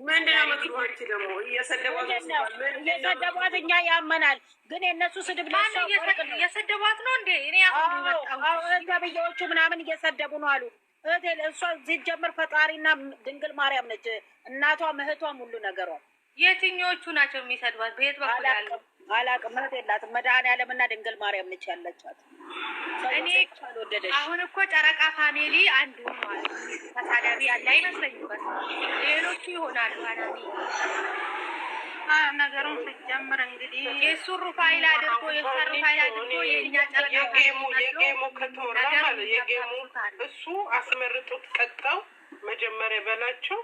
ምንድነው መግባች ደግሞ እየሰደቧት እኛ ያመናል። ግን የእነሱ ስድብ እየሰደቧት ነው እንዴ? እኔ ተብዬዎቹ ምናምን እየሰደቡ ነው አሉ። እሷ ሲጀምር ፈጣሪና ድንግል ማርያም ነች። እናቷም እህቷም ሁሉ ነገሯ። የትኞቹ ናቸው የሚሰድቧት? በየት በኩል ያለው አላቅም። እህት የላትም። መድኃኒዓለምና ድንግል ማርያም ነች ያለቻት። እኔ አሁን እኮ ጨረቃ ፋሚሊ አንዱ ማለት ተሳዳቢ ያለ አይመስለኝም። ሌሎቹ ይሆናሉ። ነገሩን ስጀምር እንግዲህ የሱሩ ፋይል አድርጎ የሰሩ ፋይል አድርጎ የኛ ጨረቃ የጌሙ ከተወራ ማለት የጌሙ እሱ አስመርጦት ቀጣው መጀመሪያ በላቸው።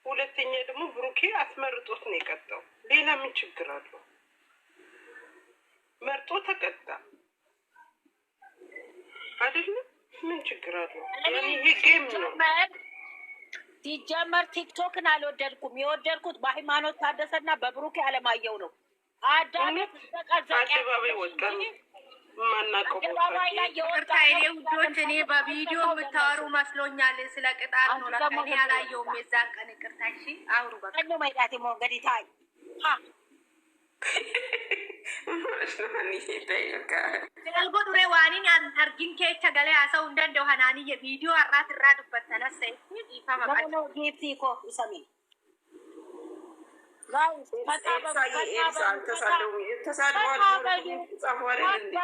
ሁለተኛ ደግሞ ብሩኬ አስመርጦት ነው የቀጣው። ሌላ ምን ችግር አለው? መርጦ ተቀጣ አይደለም? ምን ችግር አለው? ይሄ ጌም ነው። ሲጀመር ቲክቶክን አልወደድኩም። የወደድኩት በሃይማኖት ታደሰና በብሩኬ አለማየሁ ነው። አዳመት አደባባይ ወጣን ማናቀው ውዶች፣ እኔ በቪዲዮ የምታወሩ መስሎኛል። ስለ ቅጣት ነው ለከኔ ያላየውም የዛን ቀን። ቅርታ እሺ፣ አውሩ በቃ ነው ማይዳት ሞገዲ ታይ Algo dure waanin argin kecha gale asau ndande hanani ye video arrat irra dubbatana sai ifa ma no gifti ko isami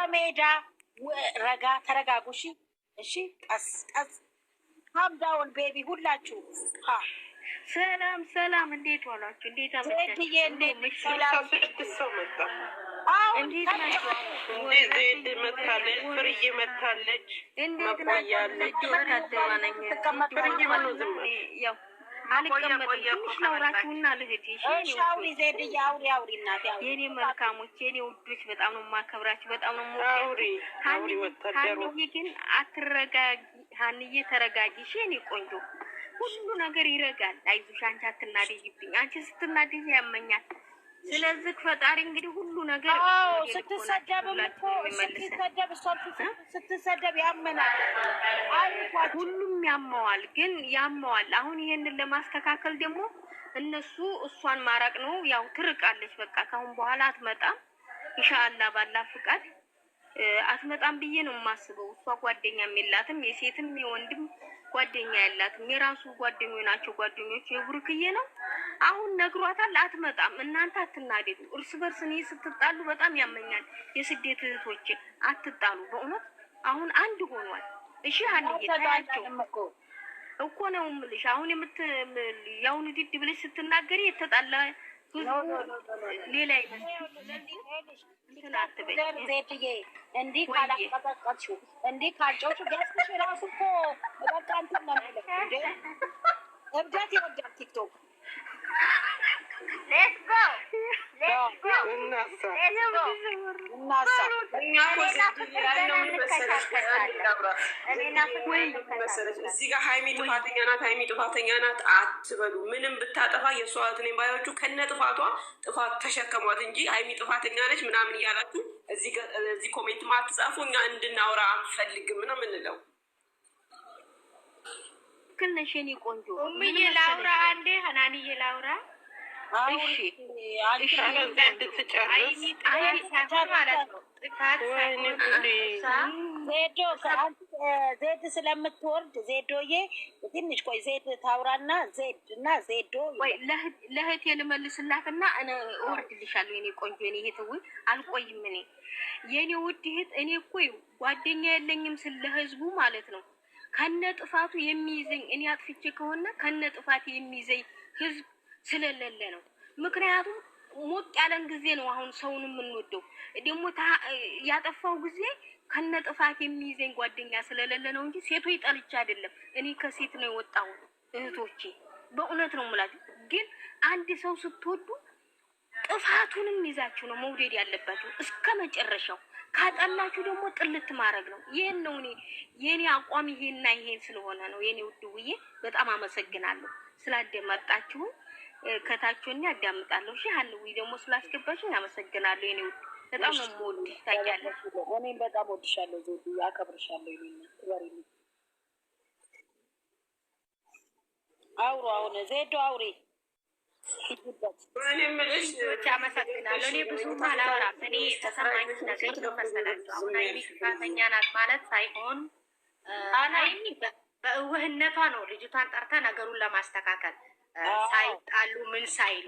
ሜዳ ረጋ ተረጋጉ። እሺ ቀስ ቀስ ሀምዳውን ቤቢ ሁላችሁ ሰላም ሰላም፣ እንዴት ዋላችሁ? እንዴት አመጣችሁ? ዜድ መታለች፣ ፍርዬ መታለች፣ መቆያለች። የኔ መልካሞች፣ የኔ ውዶች፣ በጣም ነው የማከብራችሁ፣ በጣም ነው ሀንዬ ግን አትረጋጊ፣ ሀንዬ ተረጋጊ። የኔ ቆንጆ ሁሉ ነገር ይረጋል። አይዞሽ፣ አንቺ አትናደጂብኝ። አንቺ ስትናደጂ ያመኛል። ስለዚህ ፈጣሪ እንግዲህ ሁሉ ነገር ስትሰደብ ያመናል። ሁሉም ያመዋል፣ ግን ያመዋል። አሁን ይሄንን ለማስተካከል ደግሞ እነሱ እሷን ማራቅ ነው። ያው ትርቃለች፣ በቃ ካሁን በኋላ አትመጣም። ኢንሻአላህ ባላ ፍቃድ አትመጣም ብዬ ነው የማስበው። እሷ ጓደኛም የላትም፣ የሴትም የወንድም ጓደኛ ያላትም የራሱ ጓደኞች ናቸው። ጓደኞቹ የብሩክዬ ነው። አሁን ነግሯታል፣ አትመጣም። እናንተ አትናደዱ እርስ በርስ። እኔ ስትጣሉ በጣም ያመኛል። የስደት እህቶች አትጣሉ በእውነት። አሁን አንድ ሆኗል። እሺ አንዴ ታያቸው እኮ ነው የምልሽ። አሁን ያው ንድድ ብለሽ ስትናገሪ የተጣላ ሌላ እንዲህ ካላቀጠቀጥሽው እንዲህ ካልጮሽው ገስሽ ራሱ እኮ በቃ እንትን ነው የሚለው። እብደት ይወዳል ቲክቶክ። እዚህ ጋር ሀይሚ ጥፋተኛ ናት፣ ሀይሚ ጥፋተኛ ናት አትበሉ። ምንም ብታጠፋ የእሷ እህት ነኝ ባዮቹ ከነ ጥፋቷ ጥፋት ተሸከሟት እንጂ ሀይሚ ጥፋተኛ ነች ምናምን እያላችሁ እዚህ ኮሜንት ማትጻፉ እኛ እንድናውራ አንፈልግም ነው የምንለው። ክልነሽ የኔ ቆንጆ ምን ላውራ አንዴ ሀናንዬ ላውራ። እሺ እሺ ዜድ ስለምትወርድ ዜዶዬ ትንሽ ቆይ፣ ዜድ ታውራና ዜድ እና ዜዶ ወይ ለእህቴ ልመልስላትና እወርድልሻለሁ። የኔ ቆንጆ የኔ እህት አልቆይም። እኔ የኔ ውድ እህት እኔ እኮ ጓደኛ የለኝም ስለ ህዝቡ ማለት ነው። ከነ ጥፋቱ የሚይዘኝ እኔ አጥፍቼ ከሆነ ከነ ጥፋት የሚይዘኝ ህዝብ ስለሌለ ነው። ምክንያቱም ሞቅ ያለን ጊዜ ነው አሁን ሰውን የምንወደው። ደግሞ ያጠፋው ጊዜ ከነ ጥፋት የሚይዘኝ ጓደኛ ስለሌለ ነው እንጂ ሴቶች ጠልቼ አይደለም። እኔ ከሴት ነው የወጣሁት እህቶቼ፣ በእውነት ነው የምላችሁ። ግን አንድ ሰው ስትወዱ ጥፋቱንም ይዛችሁ ነው መውደድ ያለባችሁ እስከ መጨረሻው። ካጠላችሁ ደግሞ ጥልት ማድረግ ነው። ይሄን ነው እኔ የኔ አቋም ይሄና ይሄን ስለሆነ ነው። የኔ ውድውዬ በጣም አመሰግናለሁ ስላደመጣችሁ። ከታችሁኝ አዳምጣለሁ። እሺ ሀንዊ ደግሞ ስላስገባችኝ አመሰግናለሁ። የኔ ውድ በጣም ነው የምወድሽ ታውቂያለሽ። እኔም በጣም ወድሻለሁ ዞዱ፣ አከብርሻለሁ። ይሄን ትበሪልኝ። አውሩ አሁን ዜዶ አውሪ ልጆች አመሰግናለሁ። እኔ ብዙም አላወራም። እኔ የተሰማኝ ነገር ነው መሰላችሁ። አሁን ሀይሚ ጥፋተኛ ናት ማለት ሳይሆን ሀይሚ በእውህነቷ ነው ልጅቷን ጠርታ ነገሩን ለማስተካከል ሳይጣሉ ምን ሳይሉ፣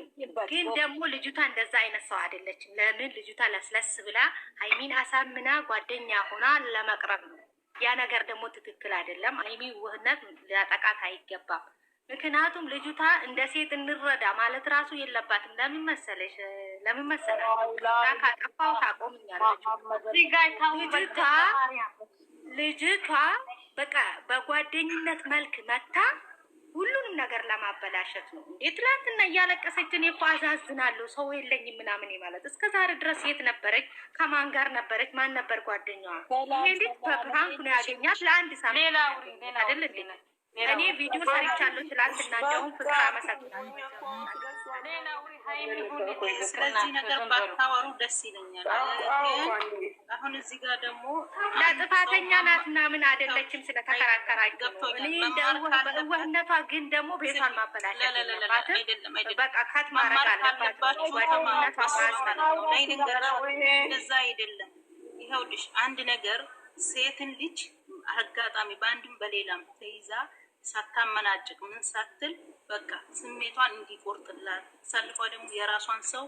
ግን ደግሞ ልጅቷ እንደዛ አይነት ሰው አይደለችም። ለምን ልጅቷ ለስለስ ብላ ሀይሚን አሳምና ጓደኛ ሆና ለመቅረብ ነው። ያ ነገር ደግሞ ትክክል አይደለም። ሀይሚ ውህነት ሊያጠቃት አይገባም። ምክንያቱም ልጅቷ እንደ ሴት እንረዳ ማለት ራሱ የለባትም። ለምን መሰለሽ ካጠፋው ታቆምኛለች። ልጅቷ በቃ በጓደኝነት መልክ መታ ሁሉንም ነገር ለማበላሸት ነው እንዴ? ትላንትና እያለቀሰች እኔ እኮ አዛዝናለሁ ሰው የለኝም ምናምን ማለት እስከ ዛሬ ድረስ የት ነበረች? ከማን ጋር ነበረች? ማን ነበር ጓደኛዋ? እንዴት በፕራንክ ነው ያገኛት? ለአንድ ሳምንት አይደል እንዴ? እኔ ቪዲዮ ሰርቻለሁ ትላንትና። እንደውም ፍቅር አመሰግናለሁ። ስለዚህ ነገር ባታወሩ ደስ ይለኛል። አሁን እዚህ ጋር ደግሞ ለጥፋተኛ ናት ምናምን አይደለችም ስለተከራከራችሁ እኔ በእውነቷ ግን ደግሞ ቤቷን ማበላሸት በቃ ካት ማድረግ አለባችሁ። እንደዛ አይደለም። ይኸውልሽ አንድ ነገር ሴትን ልጅ አጋጣሚ በአንድም በሌላም ተይዛ ሳታመናጭቅ ምን ሳትል በቃ ስሜቷን እንዲቆርጥላት ሰልፏ ደግሞ የራሷን ሰው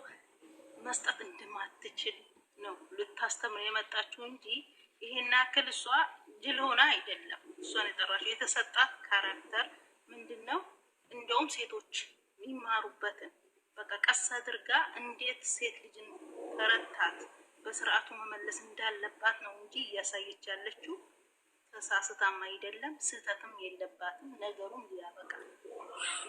መስጠት እንደማትችል ነው ልታስተምር የመጣችው እንጂ ይሄን ያክል እሷ ጅል ሆና አይደለም። እሷን የጠራችው የተሰጣት ካራክተር ምንድን ነው? እንደውም ሴቶች የሚማሩበትን በቃ ቀስ አድርጋ እንዴት ሴት ልጅን ተረታት በስርዓቱ መመለስ እንዳለባት ነው እንጂ እያሳየች ያለችው ተሳስታም አይደለም። ስህተትም የለባትም። ነገሩን ሊያበቃ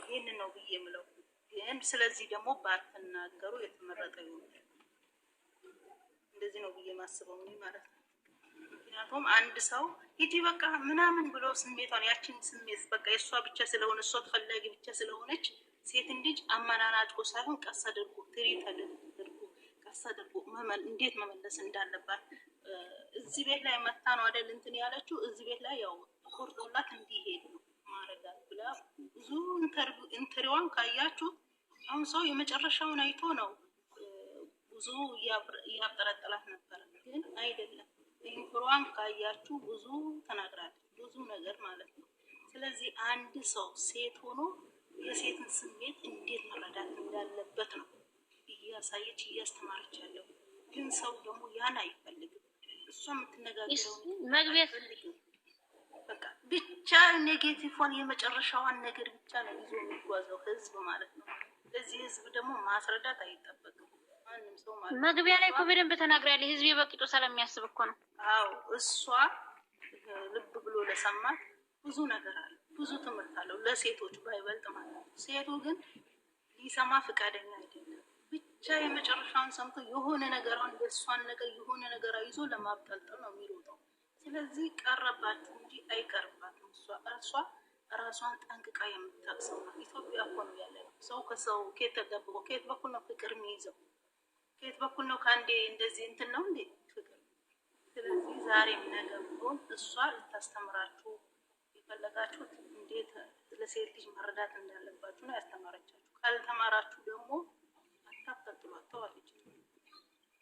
ይሄን ነው ብዬ የምለው። ግን ስለዚህ ደግሞ ባትናገሩ የተመረጠ ይሆናል። እንደዚህ ነው ብዬ ማስበው ማለት ነው። ምክንያቱም አንድ ሰው ሂጂ በቃ ምናምን ብሎ ስሜቷን ያችን ስሜት በቃ የእሷ ብቻ ስለሆነ እሷ ተፈላጊ ብቻ ስለሆነች ሴትን ልጅ አመናናጭቆ ሳይሆን ቀስ አድርጎ ትሪት አድርጎ ቀስ አድርጎ እንዴት መመለስ እንዳለባት እዚህ ቤት ላይ መታ ነው አይደል እንትን ያለችው። እዚህ ቤት ላይ ያው ቆርጦላት እንዲሄድ ነው ማረጋት ብላ ብዙ ኢንተርቪዋን ካያችሁ አሁን ሰው የመጨረሻውን አይቶ ነው ብዙ እያብጠረጠላት ነበር። ግን አይደለም ኢንተርቪዋን ካያችሁ ብዙ ተናግራለች፣ ብዙ ነገር ማለት ነው። ስለዚህ አንድ ሰው ሴት ሆኖ የሴትን ስሜት እንዴት መረዳት እንዳለበት ነው እያሳየች እያስተማረች ያለው። ግን ሰው ደግሞ ያን አይፈልግም። እሷ የምትነጋገረው መግቢያ በቃ ብቻ ኔጌቲቭን የመጨረሻዋን ነገር ብቻ ነው ይዞ የሚጓዘው ህዝብ ማለት ነው። ለዚህ ህዝብ ደግሞ ማስረዳት አይጠበቅም ማንም ሰው ማለት ነው። መግቢያ ላይ እኮ በደንብ ተናግራለች። ህዝብ በቂጡ ስለሚያስብ እኮ ነው። አዎ እሷ ልብ ብሎ ለሰማት ብዙ ነገር አለ፣ ብዙ ትምህርት አለው ለሴቶች ባይበልጥ ማለት ነው። ሴቱ ግን ሊሰማ ፈቃደኛ አይደለም። ብቻ የመጨረሻውን ሰምቶ የሆነ ነገሯን የእሷን ነገር የሆነ ነገር ይዞ ለማብጠልጠል ነው የሚሮጠው። ስለዚህ ቀረባት እንጂ አይቀርባትም። እሷ ራሷን ጠንቅቃ የምታውቅ ነው። ኢትዮጵያ እኮ ነው ያለ ሰው ከሰው ከየት ተደብቆ ከየት በኩል ነው ፍቅር የሚይዘው? ከየት በኩል ነው ከአንዴ እንደዚህ እንትን ነው እንዴ ፍቅር? ስለዚህ ዛሬም ነገር ቢሆን እሷ ልታስተምራችሁ የፈለጋችሁት እንዴት ለሴት ልጅ መረዳት እንዳለባችሁ ነው ያስተማረቻችሁ። ካልተማራችሁ ደግሞ አታብጠልጥሏት፣ ተዋለች።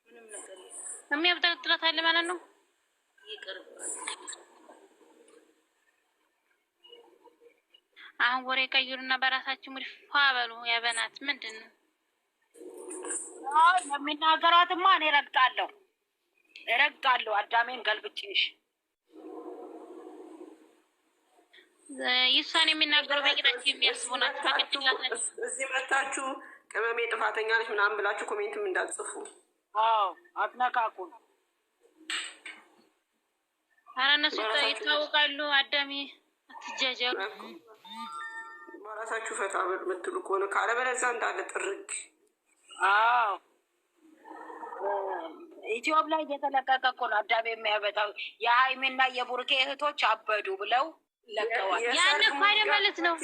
ምንም ነገር የሚያብጠለጥላት አለ ማለት ነው። ይቅርባል። አሁን ወሬ ቀይሩና በራሳችሁ ሙድ ፏ በሉ። ያበናት ምንድን ነው የሚናገራትማ? እኔ እረግጣለሁ። አዳሜን ገልብጭሽ ይሷን የሚናገሩ በቂጣቸው የሚያስቡ ናቸው። በቅጭላታቸው እዚህ መታችሁ ቅመሜ ጥፋተኛ ነች ምናምን ብላችሁ ኮሜንትም እንዳትጽፉ። አዎ አትነካኩን። ኧረ እነሱ ይታወቃሉ። አዳሜ አትጃጃሉ። በራሳችሁ ፈታ በሉ የምትሉ ከሆነ ካለበለዚያ እንዳለ ጥርግ። አዎ ኢትዮጵያ ላይ እየተለቀቀ እኮ ነው አዳሜ የሚያበጣው። የሀይሚና የቡርኬ እህቶች አበዱ ብለው ለቀዋል። ያን እኮ አይደል ማለት ነው።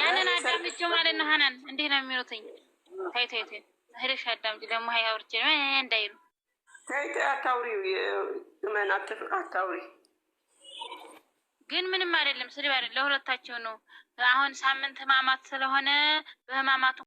ያንን አዳምጪ ማለት ነው። ሀናን እንዴት ነው የሚሉትኝ? ታይ ሄደሽ አዳምጪ ደግሞ ሀይ አውርቼ እንዳይሉ ታይ አታውሪ፣ አታውሪ። ግን ምንም አይደለም። ስድብ አይደለም፣ ለሁለታቸው ነው። አሁን ሳምንት ህማማት ስለሆነ በህማማቱ